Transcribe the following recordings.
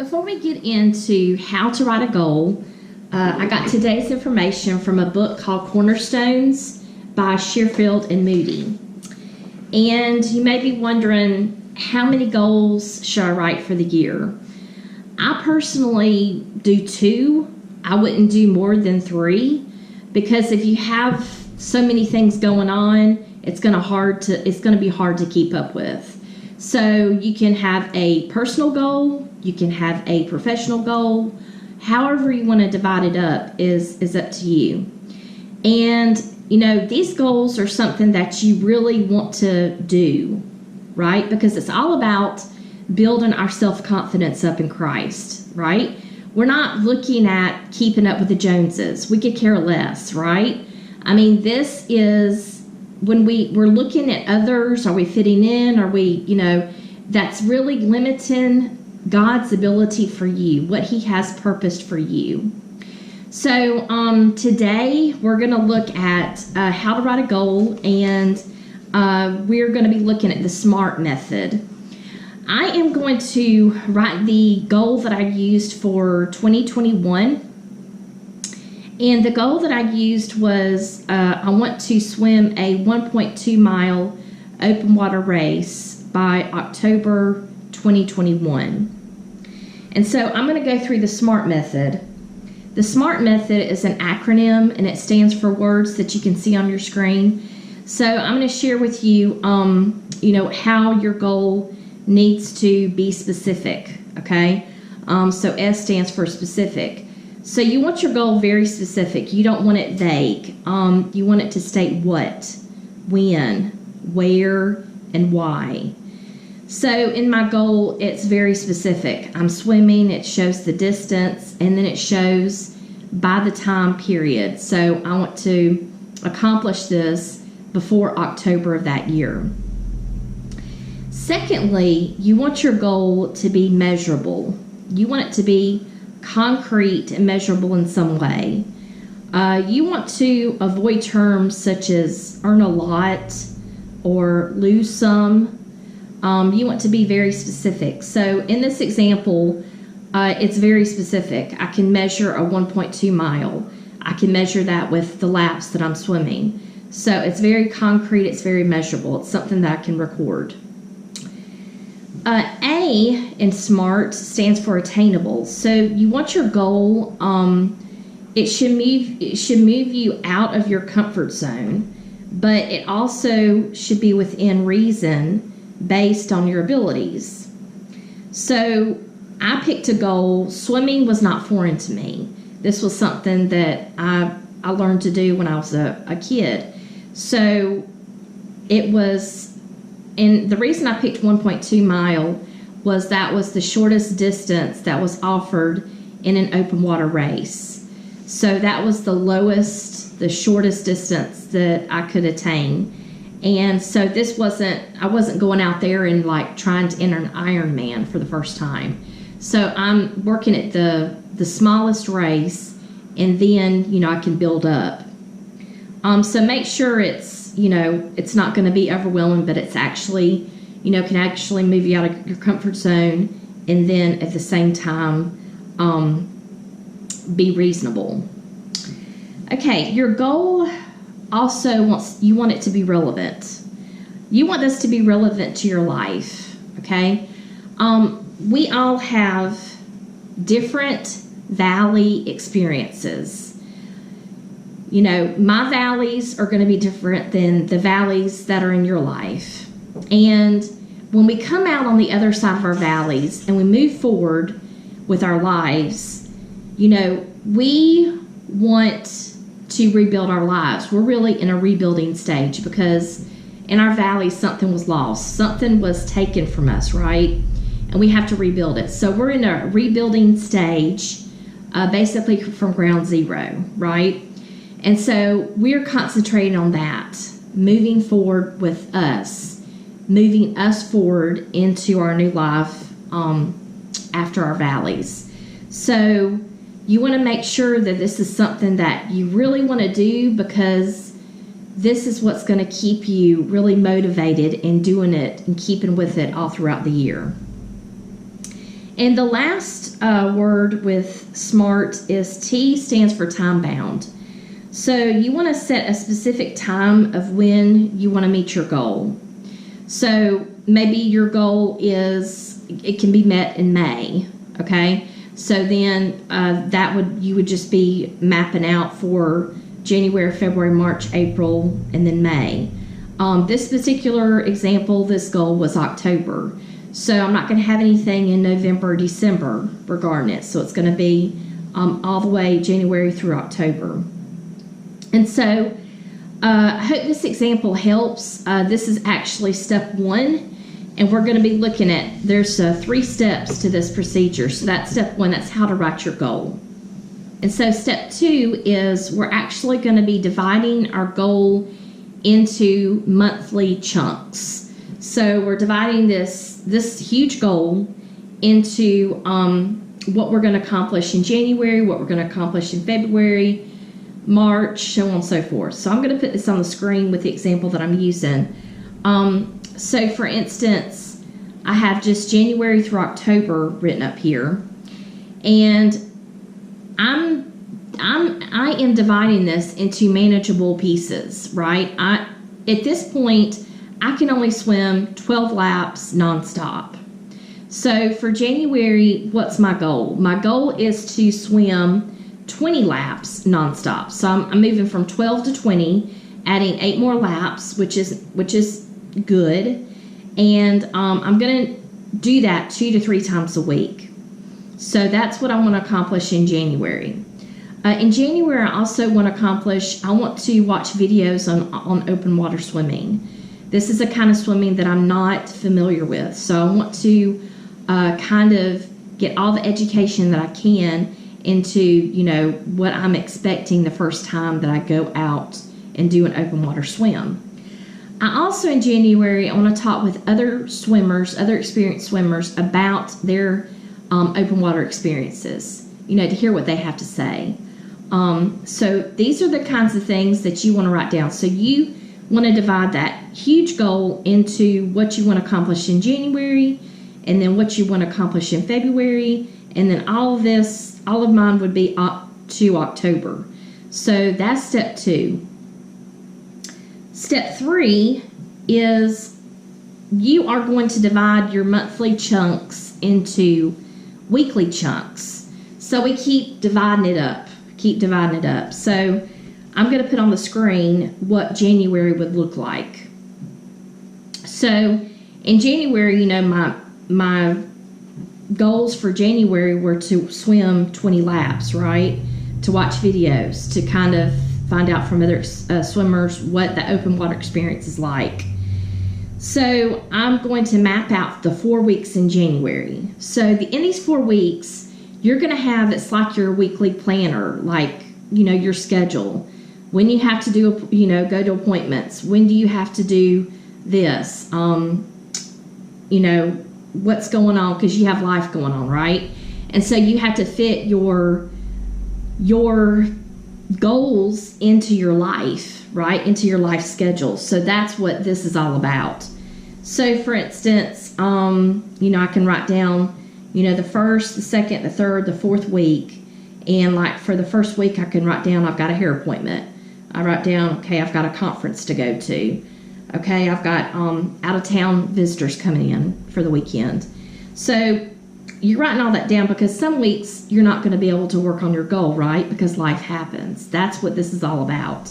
Before we get into how to write a goal, I got today's information from a book called Cornerstones by Shearfield and Moody. And you may be wondering, how many goals should I write for the year? I personally do 2. I wouldn't do more than 3, because if you have so many things going on, it's going to be hard to keep up with. So you can have a personal goal, you can have a professional goal. However you want to divide it up is up to you. And these goals are something that you really want to do, right? Because it's all about building our self-confidence up in Christ, right? We're not looking at keeping up with the Joneses. We could care less, right? I mean, this is when we're looking at others. Are we fitting in? Are we, that's really limiting God's ability for you, what He has purposed for you. So today we're going to look at how to write a goal, and we're going to be looking at the SMART method. I am going to write the goal that I used for 2021. And the goal that I used was I want to swim a 1.2 mile open water race by October 2021. And so I'm going to go through the SMART method. The SMART method is an acronym, and it stands for words that you can see on your screen. So I'm going to share with you, how your goal needs to be specific, okay? So S stands for specific. So you want your goal very specific. You don't want it vague. You want it to state what, when, where, and why. So in my goal, it's very specific. I'm swimming, it shows the distance, and then it shows by the time period. So I want to accomplish this before October of that year. Secondly, you want your goal to be measurable. You want it to be concrete and measurable in some way. You want to avoid terms such as earn a lot or lose some. You want to be very specific. So in this example, it's very specific. I can measure a 1.2 mile. I can measure that with the laps that I'm swimming. So it's very concrete, it's very measurable. It's something that I can record. A in SMART stands for attainable. So you want your goal, it should move you out of your comfort zone, but it also should be within reason based on your abilities. So I picked a goal. Swimming was not foreign to me. This was something that I learned to do when I was a kid. So it was, and the reason I picked 1.2 mile was that was the shortest distance that was offered in an open water race. So that was the shortest distance that I could attain. And so I wasn't going out there and like trying to enter an Ironman for the first time. So I'm working at the smallest race, and then, I can build up. So make sure it's not going to be overwhelming, but it's actually, can actually move you out of your comfort zone, and then at the same time, be reasonable. Okay, your goal also you want it to be relevant. You want this to be relevant to your life, okay? We all have different valley experiences. My valleys are going to be different than the valleys that are in your life. And when we come out on the other side of our valleys and we move forward with our lives, we want to rebuild our lives. We're really in a rebuilding stage because in our valleys, something was lost. Something was taken from us, right? And we have to rebuild it. So we're in a rebuilding stage, basically from ground zero, right? And so we're concentrating on that, moving forward with us, moving us forward into our new life after our valleys. So you want to make sure that this is something that you really want to do, because this is what's going to keep you really motivated in doing it and keeping with it all throughout the year. And the last word with SMART is T, stands for time bound. So you want to set a specific time of when you want to meet your goal. So maybe your goal is, it can be met in May, okay? So then you would just be mapping out for January, February, March, April, and then May. This particular example, this goal was October. So I'm not going to have anything in November or December regarding it. So it's going to be all the way January through October. And so I hope this example helps. This is actually step 1. And we're going to be looking at, there's 3 steps to this procedure. So that's step 1, that's how to write your goal. And so step 2 is we're actually going to be dividing our goal into monthly chunks. So we're dividing this huge goal into what we're going to accomplish in January, what we're going to accomplish in February, March, so on and so forth. So I'm going to put this on the screen with the example that I'm using. So for instance, I have just January through October written up here, and I am dividing this into manageable pieces, right? At this point, I can only swim 12 laps nonstop. So for January, what's my goal? My goal is to swim 20 laps nonstop. So I'm moving from 12 to 20, adding 8 more laps, which is good. And I'm going to do that 2 to 3 times a week. So that's what I want to accomplish in January. In January, I also want to accomplish, I want to watch videos on open water swimming. This is a kind of swimming that I'm not familiar with. So I want to kind of get all the education that I can into, what I'm expecting the first time that I go out and do an open water swim. I also, in January, I want to talk with other swimmers, other experienced swimmers, about their open water experiences, to hear what they have to say. So these are the kinds of things that you want to write down. So you want to divide that huge goal into what you want to accomplish in January, and then what you want to accomplish in February, and then all of mine would be up to October. So that's step 2. Step 3 is you are going to divide your monthly chunks into weekly chunks. So we keep dividing it up. So I'm going to put on the screen what January would look like. So in January, my goals for January were to swim 20 laps, right? To watch videos, to kind of find out from other swimmers what the open water experience is like. So I'm going to map out the 4 weeks in January. So in these 4 weeks, you're going to have, it's like your weekly planner, like, your schedule. When you have to do, go to appointments. When do you have to do this? What's going on, because you have life going on, right? And so you have to fit your goals into your life, right? Into your life schedule. So that's what this is all about. So for instance, I can write down, the first, the second, the third, the fourth week. And like for the first week, I can write down I've got a hair appointment. I write down, okay, I've got a conference to go to. Okay, I've got out-of-town visitors coming in for the weekend. So you're writing all that down because some weeks you're not going to be able to work on your goal, right? Because life happens. That's what this is all about.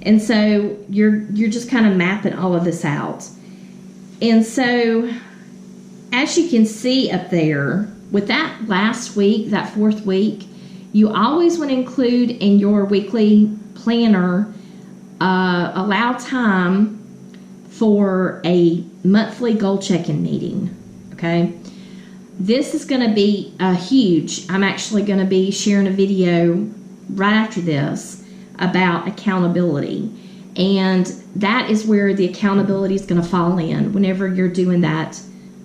And so you're just kind of mapping all of this out. And so as you can see up there, with that last week, that 4th week, you always want to include in your weekly planner, allow time for a monthly goal check-in meeting, okay? This is going to be huge. I'm actually going to be sharing a video right after this about accountability. And that is where the accountability is going to fall in whenever you're doing that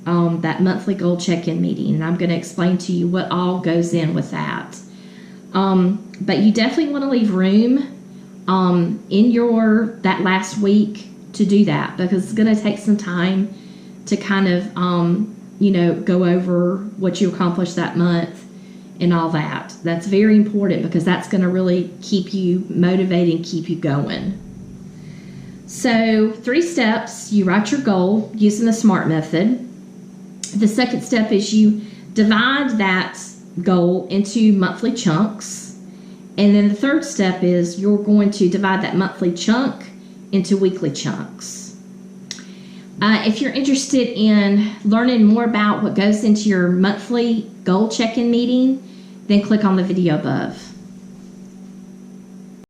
monthly goal check-in meeting. And I'm going to explain to you what all goes in with that. But you definitely want to leave room in that last week to do that, because it's going to take some time to kind of go over what you accomplished that month and all that. That's very important because that's going to really keep you motivated and keep you going. So 3 steps: you write your goal using the SMART method. The second step is you divide that goal into monthly chunks. And then the third step is you're going to divide that monthly chunk into weekly chunks. If you're interested in learning more about what goes into your monthly goal check-in meeting, then click on the video above.